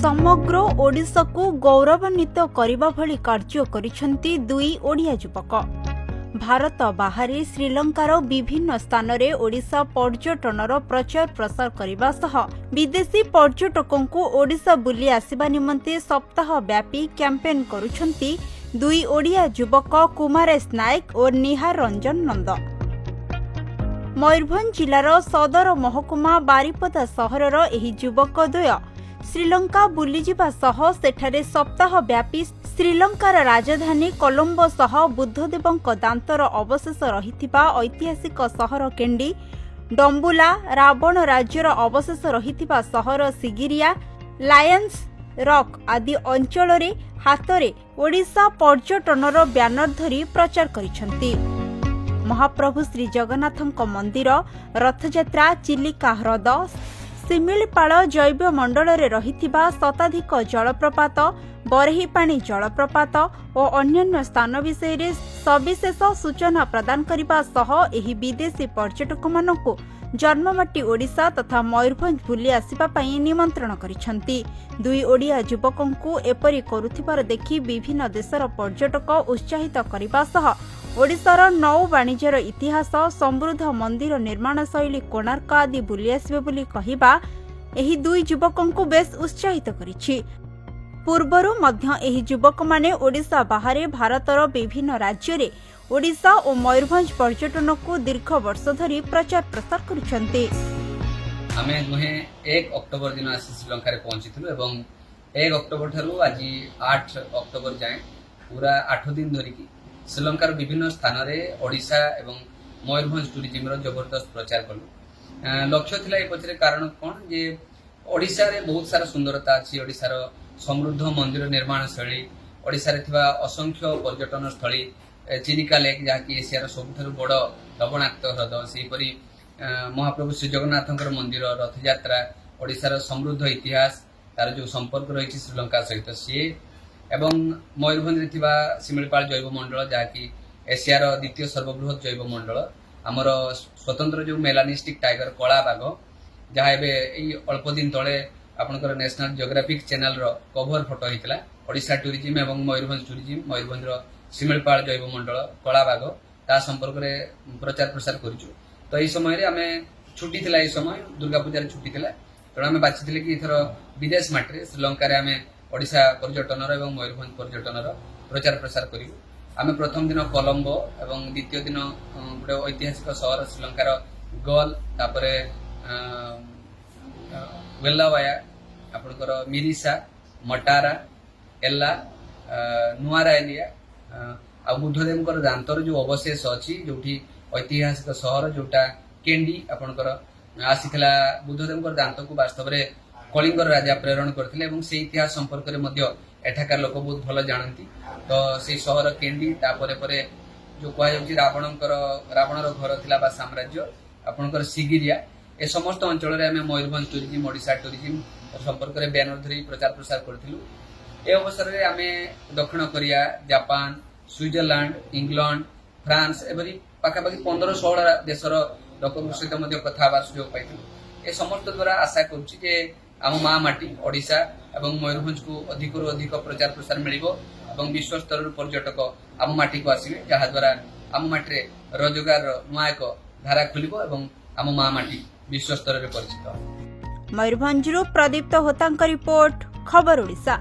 समग्र ओडिशा को गौरवान्वित करने भली कार्य करिसेंती दुई ओडिया युवक। भारत बाहर श्रीलंकार विभिन्न स्थान रे ओडिशा पर्यटनर प्रचार प्रसार करने सह विदेशी पर्यटकों को ओडिशा बुली आसिबा निमंते सप्ताह व्यापी कैंपेन करुछंती दुई ओडिया युवक कुमारेश नायक और निहार रंजन नंद। मयूरभंज जिलार सदर महकुमा बारिपदा सहरर एही युवक द्वय श्रीलंका बुलीजिबा सह सेठारे सप्ताह व्यापी श्रीलंकार राजधानी कोलंबो सह बुद्धदेवଙ୍କ दांतर अवशेष रहिथिबा ऐतिहासिक सहर केंडी, डम्बुला, रावण राज्यर अवशेष रहिथिबा सहर सिगिरिया, लायंस रॉक आदि अंचल रे हातरे ओडिशा पर्यटनर ब्यानर धरी प्रचार करिसंती। महाप्रभु श्री जगन्नाथଙ୍କ मंदिर, रथयात्रा, चिलिका ह्रद, सिमिलपाल जैव मंडल रे रहिथिबा शताधिक जलप्रपात, बरहेपाणी जलप्रपात और अन्य स्थान विषय सविशेष सूचना प्रदान करने सह एही विदेशी पर्यटक मानक जन्ममाटी ओडिशा तथा मयूरभंज बुली आसिबा पई निमंत्रण करिसंती। दुई ओडिया युवकों को एपरी करुथिबार देखि विभिन्न देशर पर्यटक उत्साहित करने सह ओडिशार नौ वाणिज्यर इतिहास, समृद्ध मंदिर निर्माण शैली, कोणार्क आदि बुली आसिबे बोली कहिबा एही दुई युवकों को बेस उत्साहित करिछि। पूर्वरु मध्य एही युवक माने ओडिशा बाहर भारतर विभिन्न राज्य रे ओडिशा और मयूरभंज पर्यटन को दीर्घ वर्ष धरी प्रचार प्रसार करुछंती। आमे दुहे 1 अक्टोबर दिन आसी श्रीलंका रे पहुंचीथिलु एवं 1 अक्टोबर ठारू आज 8 अक्टोबर जाए पूरा 8 दिन धरी की श्रीलंकार विभिन्न स्थान रे ओडिशा एवं मयूरभंज टूरिज्म रो जबरदस्त प्रचार कलु। लक्ष्य थिला ए पछरे कारण कोन जे ओडिशा रे बहुत सारा सुंदरता अछि, ओडिशा रो समृद्ध मंदिर निर्माण शैली, ओडिशा रे थिबा असंख्य पर्यटन स्थली, चिलिका लेक जहाँकि एशियार सबुठारु बड़ लवणाक्त ह्रद, सेहीपरि महाप्रभु श्री जगन्नाथଙ୍କର मंदिर, रथयात्रा, ओडिशार समृद्ध इतिहास, तार जो संपर्क रही श्रीलंका सहित सी एवं मयूरभंज थिबा सिमिलपाल जैव मंडल जहाँकि एशियार द्वितीय सर्वबृहत जैव मंडल, आमर स्वतंत्र जो मेलानिस्टिक टाइगर कला बाघ जहाँ एवं अल्प दिन तले आपनकर नेशनल जियोग्राफिक चैनल रो कवर फोटो होइतला ओडिशा टूरिज्म एवं मयूरभंज टूरिज्म, मयूरभंज रो सिमिलपाल जैव मंडल कला बाघ ता संपर्क रे प्रचार प्रसार करिछु। तो एई समय रे आमे छुट्टी थिला, एई समय दुर्गा पूजा रे छुट्टी थिला, तो आमे बाछिथिले कि इथर विदेश माटरे श्रीलंका रे आमे ओडिशा पर्यटनर एवं मयूरभंज पर्यटनर प्रचार प्रसार करिवु। आमे प्रथम दिन कोलंबो एवं द्वितीय दिन गोटे ऐतिहासिक सहर श्रीलंकार गल, तापरे वेल्लावाया, आपनकर मिरिसा, मटारा, एल्ला, नुआराएलिया आ बुद्धदेवଙ୍କର दांतर जो अवशेष अछि जोठी ऐतिहासिक सहर जोटा केंडी आपनकर आसीथिला बुद्धदेवଙ୍କର दांत को वास्तव रे कलिंगर राजा प्रेरण करथिले एवं से इतिहास संपर्क रे मध्य एठाकार लोक बहुत भलो जानंती। तो से सहर केंडी तापरे परे जो कहै अछि रावणर घर थिला बा साम्राज्य आपनकर सिगिरिया, ए समस्त अंचल रे हमें मयूरभंज टूरिज्म, ओडिशा टूरिज्म संपर्क रे बैनर धरी प्रचार प्रसार करथिलु। ए अवसर रे हमें दक्षिण Korea, Japan, Switzerland, England, France एवरी पाखापाखि 15-16 देशर लोकଙ୍କ सहित मध्य कथा हेबार सुयोग पाइथिलु। ए समस्त द्वारा आशा करूछि जे आम माँ माटी ओडिशा एवं मयूरभंज को अधिकरु अधिक प्रचार प्रसार मिलिबो एवं विश्व स्तर पर्यटक आम माटी को आसिबे, जहा द्वारा आम माटी रे रोजगार नुआ एक धारा खुलिबो एवं आम माँ माटी विश्व स्तर रे परिचित। मयूरभंजरू प्रदीप्त होतांक रिपोर्ट, खबर ओडिशा।